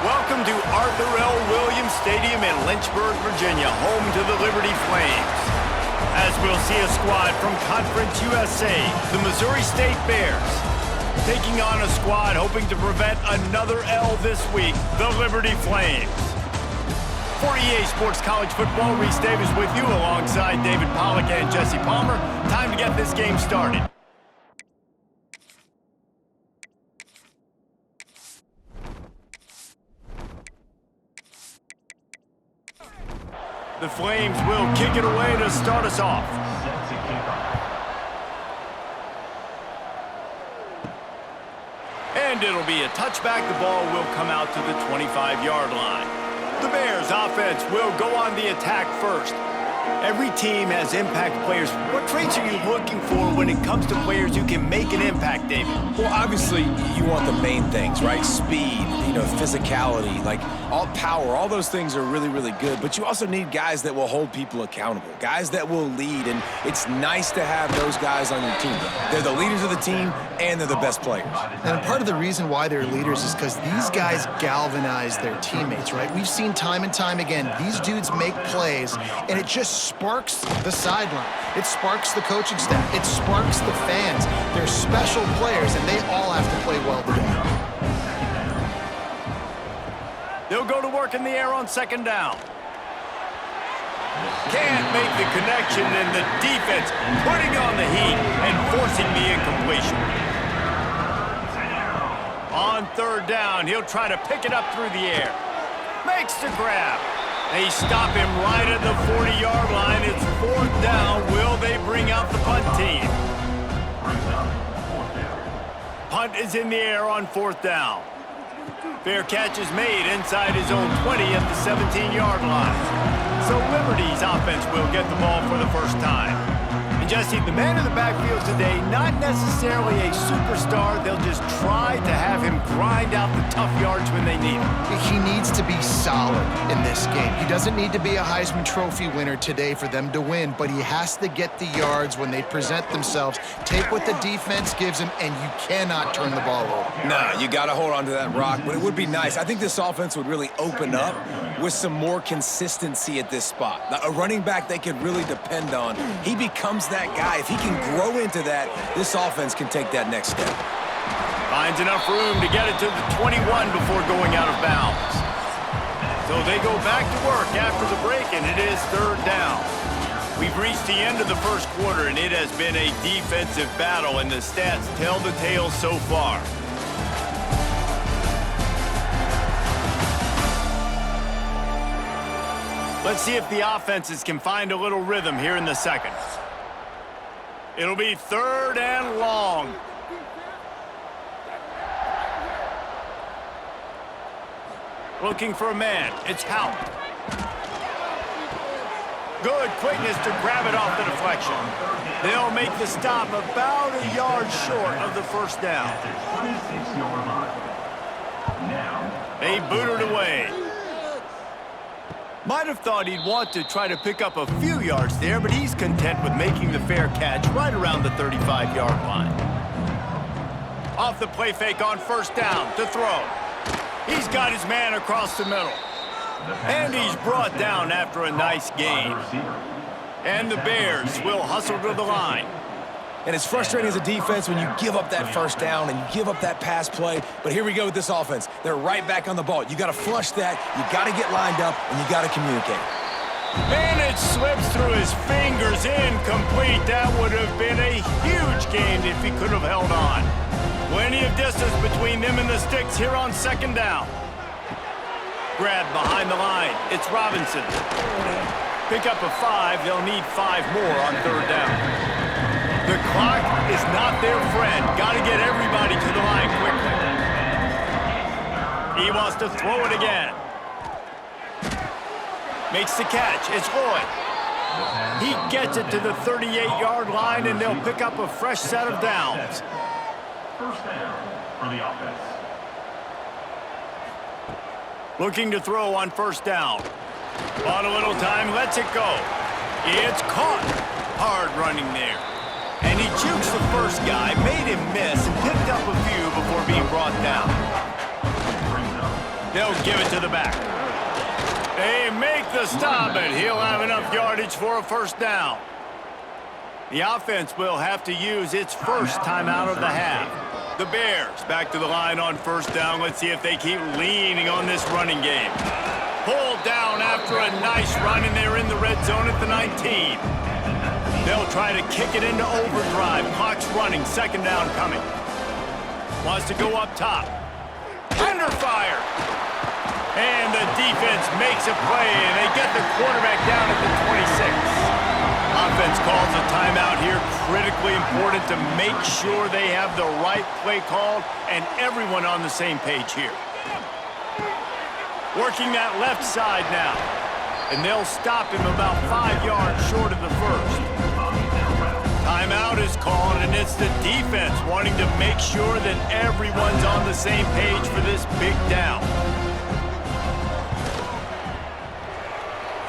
Welcome to Arthur L. Williams Stadium in Lynchburg, Virginia, home to the Liberty Flames. As we'll see a squad from Conference USA, the Missouri State Bears, taking on a squad hoping to prevent another L this week, the Liberty Flames. For EA Sports College Football, Reese Davis with you alongside David Pollack and Jesse Palmer. Time to get this game started. The Flames will kick it away to start us off. And it'll be a touchback. The ball will come out to the 25-yard line. The Bears offense will go on the attack first. Every team has impact players. What traits are you looking for when it comes to players who can make an impact, David? Well, obviously, you want the main things, right? Speed, physicality, like all power, all those things are really, really good. But you also need guys that will hold people accountable, guys that will lead. And it's nice to have those guys on your team. They're the leaders of the team, and they're the best players. And part of the reason why they're leaders is because these guys galvanize their teammates, right? We've seen time and time again, these dudes make plays, and it just sparks the sideline. It sparks the coaching staff. It sparks the fans. They're special players, and they all have to play well today. They'll go to work in the air on second down. Can't make the connection, and the defense putting on the heat and forcing the incompletion. On third down, he'll try to pick it up through the air. Makes the grab. They stop him right at the 40-yard line. It's fourth down. Will they bring out the punt team? Punt is in the air on fourth down. Fair catch is made inside his own 20 at the 17-yard line. So Liberty's offense will get the ball for the first time. And Jesse, the man in the backfield today, not necessarily a superstar. They'll just try to have him grind out the tough yards when they need him. He needs to be solid in this game. He doesn't need to be a Heisman Trophy winner today for them to win, but he has to get the yards when they present themselves. Take what the defense gives him, and you cannot turn the ball over. Nah, you got to hold on to that rock, but it would be nice. I think this offense would really open up with some more consistency at this spot. Now, a running back they could really depend on. He becomes that guy. If he can grow into that, this offense can take that next step. Finds enough room to get it to the 21 before going out of bounds. So they go back to work after the break, and it is third down. We've reached the end of the first quarter, and it has been a defensive battle, and the stats tell the tale so far. Let's see if the offenses can find a little rhythm here in the second. It'll be third and long. Looking for a man. It's Howard. Good quickness to grab it off the deflection. They'll make the stop about a yard short of the first down. They boot it away. Might have thought he'd want to try to pick up a few yards there, but he's content with making the fair catch right around the 35-yard line. Off the play fake on first down to throw. He's got his man across the middle. And he's brought down after a nice gain. And the Bears will hustle to the line. And it's frustrating as a defense when you give up that first down and you give up that pass play. But here we go with this offense. They're right back on the ball. You got to flush that. You got to get lined up, and you got to communicate. And it slips through his fingers, incomplete. That would have been a huge gain if he could have held on. Plenty of distance between them and the sticks here on second down. Grab behind the line. It's Robinson. Pick up a 5. They'll need 5 more on third down. The clock is not their friend. Got to get everybody to the line quickly. He wants to throw it again. Makes the catch. It's Lloyd. He gets it to the 38-yard line, and they'll pick up a fresh set of downs. First down for the offense. Looking to throw on first down. On a little time, lets it go. It's caught. Hard running there. And he jukes the first guy, made him miss, and picked up a few before being brought down. They'll give it to the back. They make the stop, and he'll have enough yardage for a first down. The offense will have to use its first timeout of the half. The Bears back to the line on first down. Let's see if they keep leaning on this running game. Pulled down after a nice run, and they're in the red zone at the 19. They'll try to kick it into overdrive. Clock's running, second down coming. Wants to go up top. Under fire. And the defense makes a play, and they get the quarterback down at the 26. Offense calls a timeout here. Critically important to make sure they have the right play called and everyone on the same page here. Working that left side now. And they'll stop him about 5 yards short of the first. Timeout is called, and it's the defense wanting to make sure that everyone's on the same page for this big down.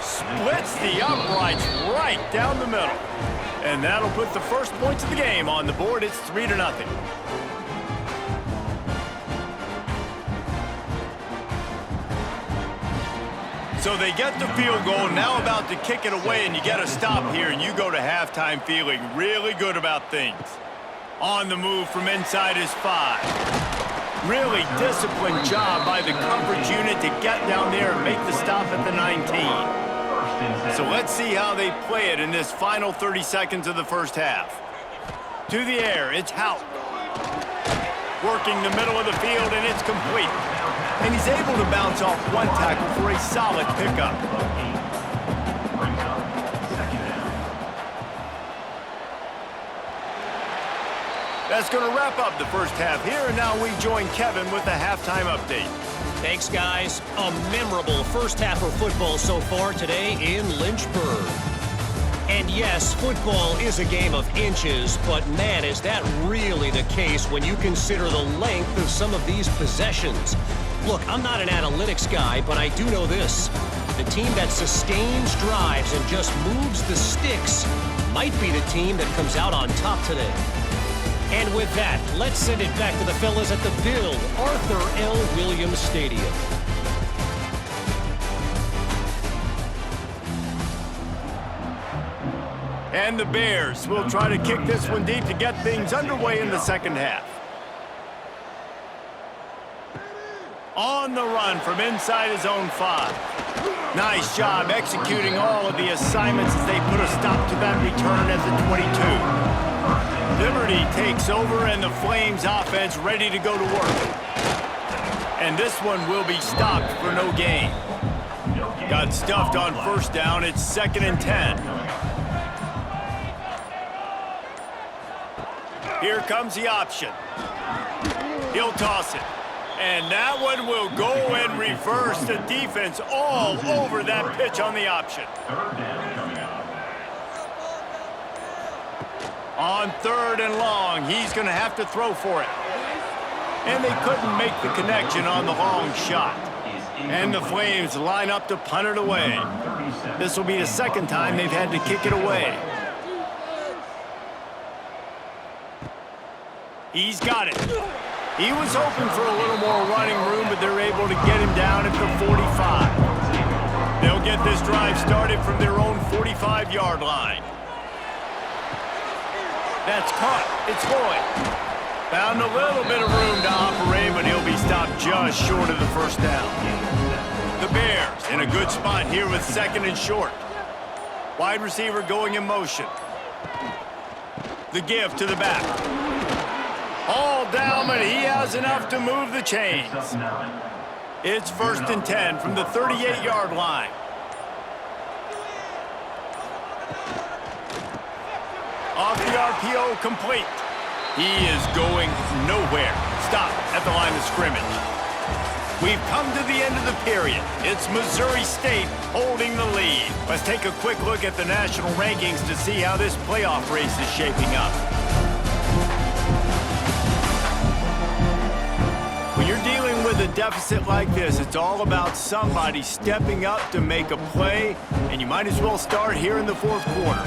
Splits the uprights right down the middle. And that'll put the first points of the game on the board. It's 3-0. So they get the field goal, now about to kick it away, and you get a stop here, and you go to halftime feeling really good about things. On the move from inside his 5. Really disciplined job by the coverage unit to get down there and make the stop at the 19. So let's see how they play it in this final 30 seconds of the first half. To the air, it's Hout. Working the middle of the field, and it's complete. And he's able to bounce off one tackle for a solid pickup. That's going to wrap up the first half here, and now we join Kevin with the halftime update. Thanks, guys. A memorable first half of football so far today in Lynchburg. And yes, football is a game of inches, but man, is that really the case when you consider the length of some of these possessions. Look, I'm not an analytics guy, but I do know this. The team that sustains drives and just moves the sticks might be the team that comes out on top today. And with that, let's send it back to the fellas at the Bill Arthur L. Williams Stadium. And the Bears will try to kick this one deep to get things underway in the second half. On the run from inside his own 5. Nice job executing all of the assignments as they put a stop to that return at the 22. Liberty takes over, and the Flames offense ready to go to work. And this one will be stopped for no gain. Got stuffed on first down. It's 2nd and 10. Here comes the option. He'll toss it. And that one will go and reverse. The defense all over that pitch on the option. On 3rd and long, he's going to have to throw for it. And they couldn't make the connection on the long shot. And the Flames line up to punt it away. This will be the second time they've had to kick it away. He's got it. He was hoping for a little more running room, but they're able to get him down at the 45. They'll get this drive started from their own 45-yard line. That's caught. It's Boyd. Found a little bit of room to operate, but he'll be stopped just short of the first down. The Bears in a good spot here with 2nd and short. Wide receiver going in motion. The give to the back. All down, but he has enough to move the chains. It's 1st and 10 from the 38-yard line. Off the RPO, complete. He is going nowhere. Stop at the line of scrimmage. We've come to the end of the period. It's Missouri State holding the lead. Let's take a quick look at the national rankings to see how this playoff race is shaping up. When you're dealing with a deficit like this, it's all about somebody stepping up to make a play, and you might as well start here in the fourth quarter.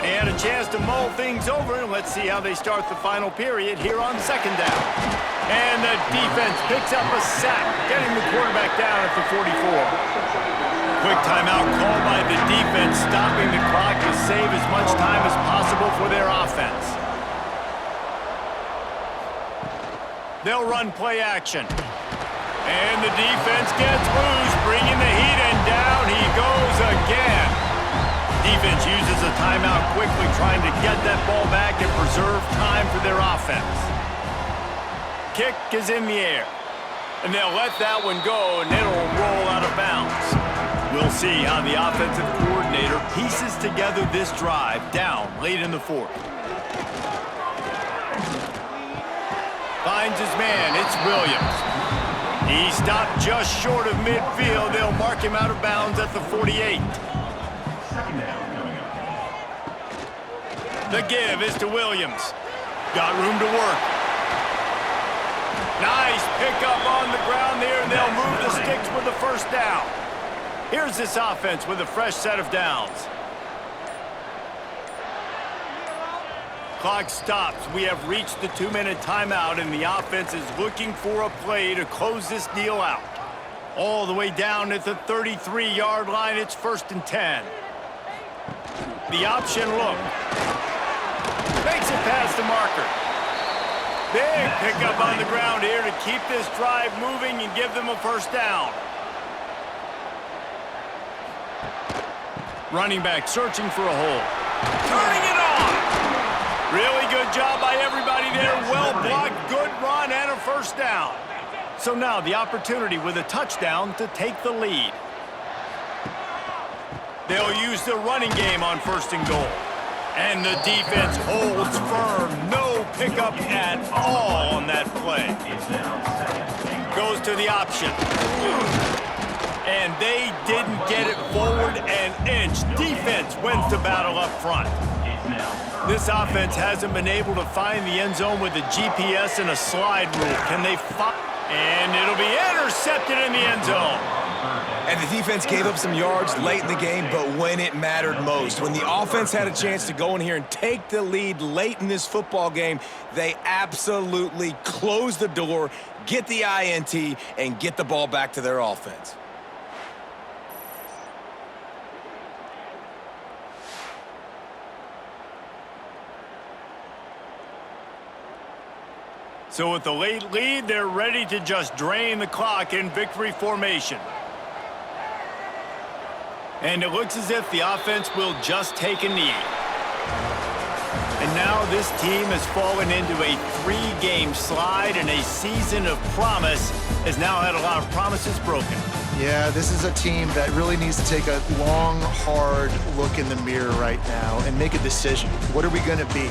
They had a chance to mull things over, and let's see how they start the final period here on second down. And the defense picks up a sack, getting the quarterback down at the 44. Quick timeout called by the defense, stopping the clock to save as much time as possible for their offense. They'll run play action. And the defense gets loose, bringing the heat, and down he goes again. Defense uses a timeout quickly, trying to get that ball back and preserve time for their offense. Kick is in the air. And they'll let that one go, and it'll roll out of bounds. We'll see how the offensive coordinator pieces together this drive down late in the fourth. Finds his man, it's Williams. He stopped just short of midfield. They'll mark him out of bounds at the 48. Second down coming up. The give is to Williams. Got room to work. Nice pickup on the ground there, and they'll move the sticks with the first down. Here's this offense with a fresh set of downs. Clock stops. We have reached the 2-minute timeout, and the offense is looking for a play to close this deal out. All the way down at the 33-yard line, it's 1st and 10. The option look. Makes it past the marker. Big pickup on the ground here to keep this drive moving and give them a first down. Running back searching for a hole. Turning it on! Really good job by everybody there. Well blocked, good run, and a first down. So now the opportunity with a touchdown to take the lead. They'll use the running game on 1st and goal. And the defense holds firm. No pickup at all on that play. Goes to the option. And they didn't get it forward an inch. Defense wins the battle up front. This offense hasn't been able to find the end zone with a GPS and a slide rule. Can they find? And it'll be intercepted in the end zone. And the defense gave up some yards late in the game, but when it mattered most, when the offense had a chance to go in here and take the lead late in this football game, they absolutely closed the door, get the INT, and get the ball back to their offense. So with the late lead, they're ready to just drain the clock in victory formation. And it looks as if the offense will just take a knee. And now this team has fallen into a 3-game slide, and a season of promise has now had a lot of promises broken. Yeah, this is a team that really needs to take a long, hard look in the mirror right now and make a decision. What are we going to be?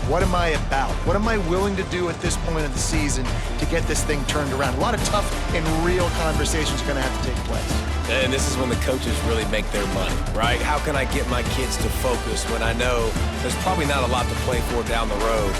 What am I about? What am I willing to do at this point of the season to get this thing turned around? A lot of tough and real conversations are going to have to take place. And this is when the coaches really make their money, right? How can I get my kids to focus when I know there's probably not a lot to play for down the road?